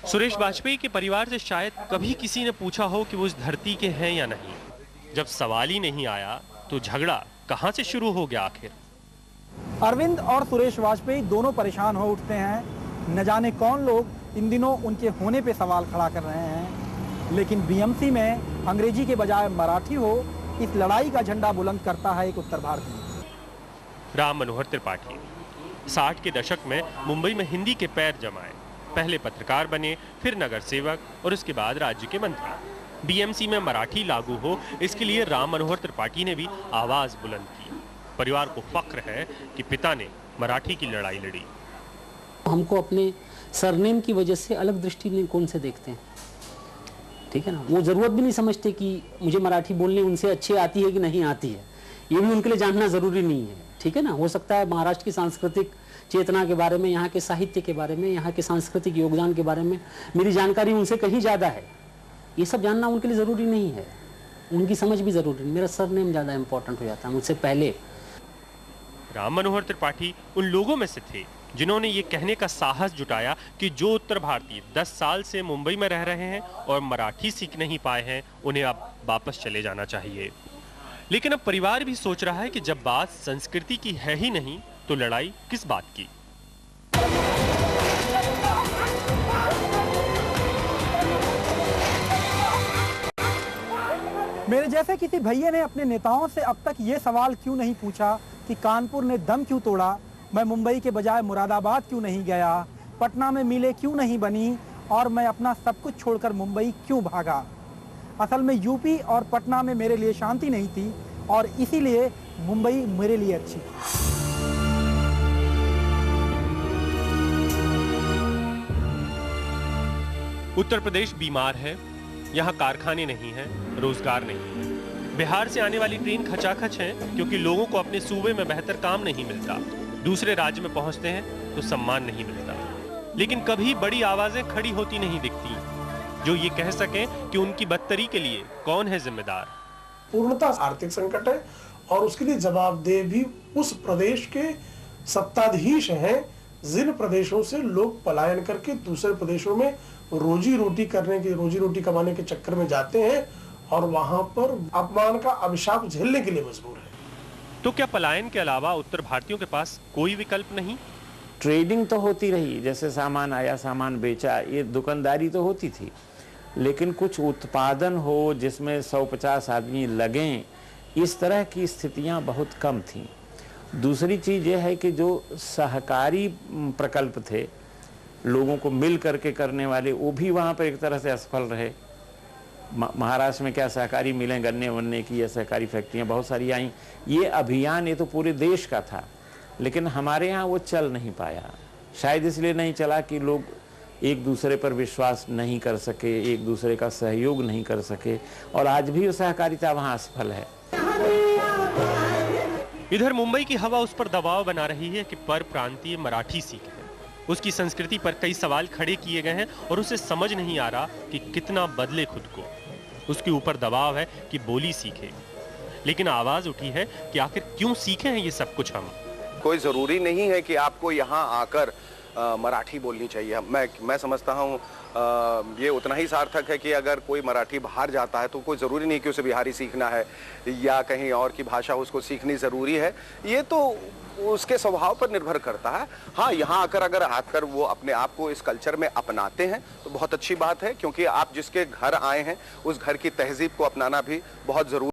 सुरेश वाजपेयी के परिवार से शायद कभी किसी ने पूछा हो कि वो इस धरती के हैं या नहीं। जब सवाल ही नहीं आया तो झगड़ा कहां से शुरू हो गया आखिर। अरविंद और सुरेश वाजपेयी दोनों परेशान हो उठते हैं। न जाने कौन लोग इन दिनों उनके होने पे सवाल खड़ा कर रहे हैं, लेकिन बीएमसी में अंग्रेजी के बजाय मराठी हो, इस लड़ाई का झंडा बुलंद करता है एक उत्तर भारतीय, राम मनोहर त्रिपाठी। 60 के दशक में मुंबई में हिंदी के पैर जमाए, पहले पत्रकार बने, फिर नगर सेवक और उसके बाद राज्य के मंत्री। बीएमसी में मराठी लागू हो, इसके लिए राम मनोहर त्रिपाठी ने भी आवाज बुलंद की। परिवार को फक्र है कि पिता ने मराठी की लड़ाई लड़ी। हमको अपने सरनेम की वजह से अलग दृष्टिकोण से देखते हैं, ठीक है ना। वो जरूरत भी नहीं समझते कि मुझे मराठी बोलनी उनसे अच्छी आती है कि नहीं आती है, ये भी उनके लिए जानना जरूरी नहीं है, ठीक है ना। हो सकता है महाराष्ट्र की सांस्कृतिक चेतना के बारे में, यहाँ के साहित्य के बारे में, यहाँ के सांस्कृतिक योगदान के बारे में मेरी जानकारी उनसे कहीं ज़्यादा है। ये सब जानना उनके लिए ज़रूरी नहीं है, उनकी समझ भी ज़रूरी नहीं। मेरा सरनेम ज़्यादा इंपॉर्टेंट हो जाता है मुझसे पहले। राम मनोहर त्रिपाठी उन लोगों में से थे जिन्होंने ये कहने का साहस जुटाया कि जो उत्तर भारतीय 10 साल से मुंबई में रह रहे हैं और मराठी सीख नहीं पाए हैं, उन्हें अब वापस चले जाना चाहिए। लेकिन अब परिवार भी सोच रहा है कि जब बात संस्कृति की है ही नहीं तो लड़ाई किस बात की। मेरे जैसे किसी भैया ने अपने नेताओं से अब तक ये सवाल क्यों नहीं पूछा कि कानपुर ने दम क्यों तोड़ा, मैं मुंबई के बजाय मुरादाबाद क्यों नहीं गया, पटना में मिलें क्यों नहीं बनी और मैं अपना सब कुछ छोड़कर मुंबई क्यों भागा। असल में यूपी और पटना में मेरे लिए शांति नहीं थी और इसीलिए मुंबई मेरे लिए अच्छी थी। उत्तर प्रदेश बीमार है, यहाँ कारखाने नहीं हैं, रोजगार नहीं है। बिहार से आने वाली ट्रेन खचाखच है क्योंकि लोगों को अपने सूबे में बेहतर काम नहीं मिलता। दूसरे राज्य में पहुंचते हैं तो सम्मान नहीं मिलता। लेकिन कभी बड़ी आवाजें खड़ी होती नहीं दिखती जो ये कह सकें कि उनकी बदतरी के लिए कौन है जिम्मेदार। पूर्णतः आर्थिक संकट है और उसके लिए जवाबदेह भी उस प्रदेश के सत्ताधीश हैं जिन प्रदेशों से लोग पलायन करके दूसरे प्रदेशों में रोजी रोटी कमाने के चक्कर में जाते हैं और वहां पर अपमान का अभिशाप झेलने के लिए मजबूर है। तो क्या पलायन के अलावा उत्तर भारतीयों के पास कोई विकल्प नहीं? ट्रेडिंग तो होती रही, जैसे सामान आया सामान बेचा, ये दुकानदारी तो होती थी, लेकिन कुछ उत्पादन हो जिसमें 150 आदमी लगें, इस तरह की स्थितियां बहुत कम थीं। दूसरी चीज़ ये है कि जो सहकारी प्रकल्प थे, लोगों को मिल करके करने वाले, वो भी वहाँ पर एक तरह से असफल रहे। महाराष्ट्र में क्या सहकारी मिलें गन्ने वन्ने की या सहकारी फैक्ट्रियाँ बहुत सारी आईं। ये अभियान ये तो पूरे देश का था, लेकिन हमारे यहाँ वो चल नहीं पाया। शायद इसलिए नहीं चला कि लोग एक दूसरे पर विश्वास नहीं कर सके, एक दूसरे का सहयोग नहीं कर सके, और आज भी वो सहकारिता वहाँ असफल है। इधर मुंबई की हवा उस पर दबाव बना रही है कि पर प्रांतीय मराठी सीखे। उसकी संस्कृति पर कई सवाल खड़े किए गए हैं और उसे समझ नहीं आ रहा कि कितना बदले खुद को। उसके ऊपर दबाव है कि बोली सीखे, लेकिन आवाज उठी है कि आखिर क्यों सीखे हैं ये सब कुछ हम। कोई जरूरी नहीं है कि आपको यहाँ आकर मराठी बोलनी चाहिए। मैं समझता हूँ ये उतना ही सार्थक है कि अगर कोई मराठी बाहर जाता है तो कोई ज़रूरी नहीं कि उसे बिहारी सीखना है या कहीं और की भाषा उसको सीखनी ज़रूरी है। ये तो उसके स्वभाव पर निर्भर करता है। हाँ, यहाँ आकर वो अपने आप को इस कल्चर में अपनाते हैं तो बहुत अच्छी बात है, क्योंकि आप जिसके घर आए हैं उस घर की तहजीब को अपनाना भी बहुत ज़रूरी